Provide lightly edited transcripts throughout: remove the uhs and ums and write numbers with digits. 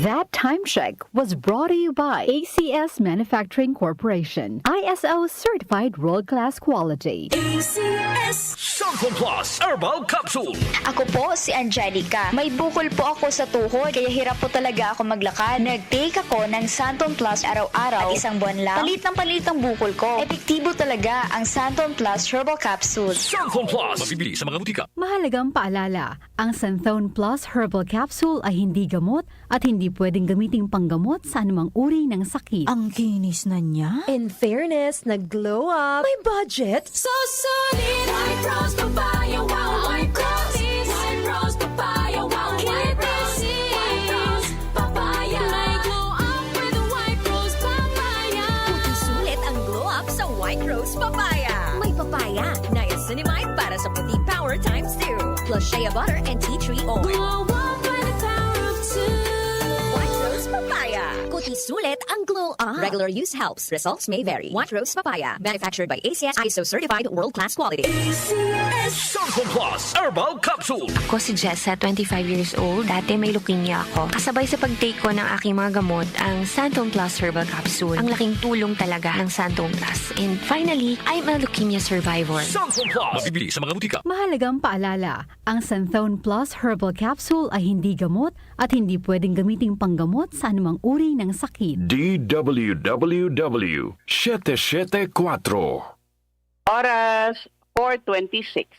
That time check was brought to you by ACS Manufacturing Corporation. ISO certified world-class quality. Santon Plus Herbal Capsule. Ako po si Angelica. May bukol po ako sa tuhod, kaya hirap po talaga ako maglakad. Nag-take ako ng Santon Plus araw-araw at isang buwan lang. Palit ang bukol ko. Epektibo talaga ang Santon Plus Herbal Capsule. Santon Plus. Mabibili sa mga butika. Mahalagang paalala, ang Santhone Plus Herbal Capsule ay hindi gamot at hindi pwedeng gamiting panggamot sa anumang uri ng sakit. Ang kinis na niya. In fairness, nag-glow up. May budget. So solid, White Rose Papaya, wow, White Rose. White Rose Papaya, wow, White Rose. White Rose Papaya. May glow up with the White Rose Papaya. Puti sulit ang glow up sa White Rose Papaya. May papaya, niacinamide para sa puti power times 2. Plus shea butter and tea tree oil. Glow up by the power of 2. White Rose Papaya. Kuti sulit ang glow up. Regular use helps. Results may vary. White Rose Papaya. Manufactured by ACS ISO certified world-class quality. Santon Plus Herbal Capsule. Ako si Jessa, 25 years old. Dati may leukemia ako. Kasabay sa pag-take ko ng aking mga gamot, ang Santon Plus Herbal Capsule. Ang laking tulong talaga ng Santon Plus. And finally, I'm a leukemia survivor. Santon Plus. Mabibili sa mga butika. Mahalagang paalala, ang Santhone Plus Herbal Capsule ay hindi gamot at hindi pwedeng gamiting panggamot sa anumang uri ng sakit. DWWW 774. Oras 4:26.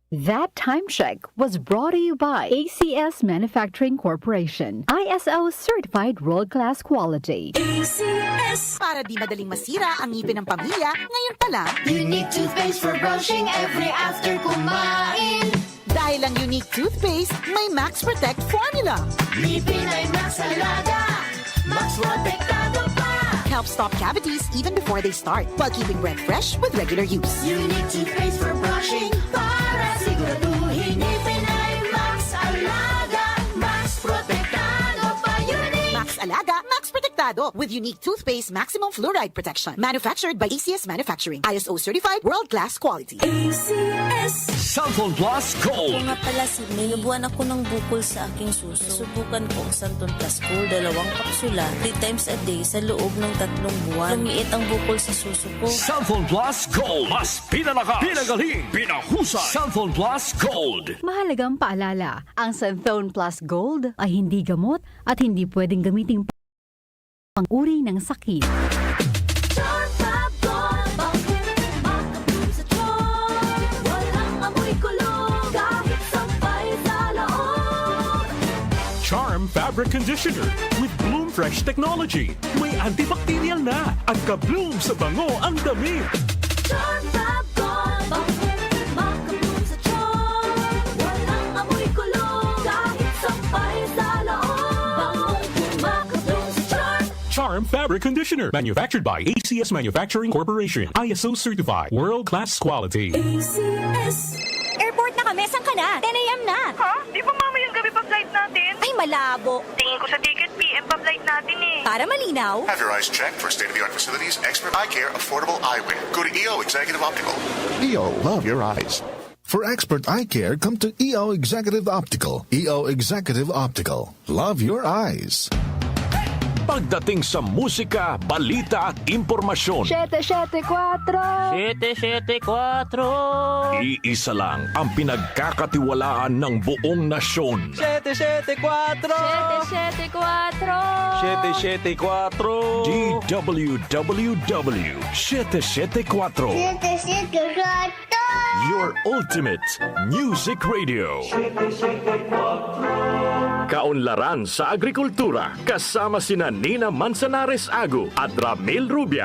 That time check was brought to you by ACS Manufacturing Corporation. ISO certified world-class quality. Para di madaling masira ang ngipin ng pamilya, ngayon pa lang. Unique toothpaste for brushing every after kumain. Dahil ang unique toothpaste, may Max Protect formula. Ngipin ay Max Alaga. Max Protectado pa. Helps stop cavities even before they start, while keeping breath fresh with regular use. Unique toothpaste for brushing para siguraduhin ngipin ay Max Alaga. Max Protectado pa. Unique. Max Alaga, Max Protectado with unique toothpaste maximum fluoride protection. Manufactured by ACS Manufacturing. ISO certified world-class quality. Santon Plus Gold. Nga pala, Sydney, nabuhan ako ng bukol sa aking suso. Subukan ko ang Santon Plus Gold, 2 kapsula, 3 times a day sa loob ng 3 buwan. Lumiit ang bukol sa suso ko. Santon Plus Gold. Mas pinalakas, pinagaling, pinahusay. Santon Plus Gold. Mahalagang paalala, ang Santhone Plus Gold ay hindi gamot at hindi pwedeng gamiting pang-uri ng sakit. Charm Fab Gold. Bakit makapun sa tiyon? Walang amoy kulog kahit sampay sa loob. Charm Fabric Conditioner with Bloom Fresh Technology. May antibacterial na at ka-bloom sa bango ang damit. Charm Fab Gold. Bakit makapun sa tiyon? Walang amoy kulog kahit sampay sa loob. Makapun sa Charm. Charm Fabric Conditioner. Manufactured by ACS Manufacturing Corporation. ISO certified. World-class quality. Airport na kami. Saan ka na? 10 a.m. na. Ha? Di ba mamayang gabi pa flight natin? Ay, malabo. Tingin ko sa ticket, PM pa flight natin eh. Para malinaw. Have your eyes checked for state-of-the-art facilities, expert eye care, affordable eyewear. Go to EO Executive Optical. EO, love your eyes. For expert eye care, come to EO Executive Optical. EO Executive Optical. Love your eyes. Pagdating sa musika, balita at impormasyon, 774! 774. iisa lang ang pinagkakatiwalaan ng buong nasyon. 774. 774. DWWW 774. Your ultimate music radio. Kaunlaran sa agrikultura kasama sina Nina Manzanares Agu at Ramil Rubia.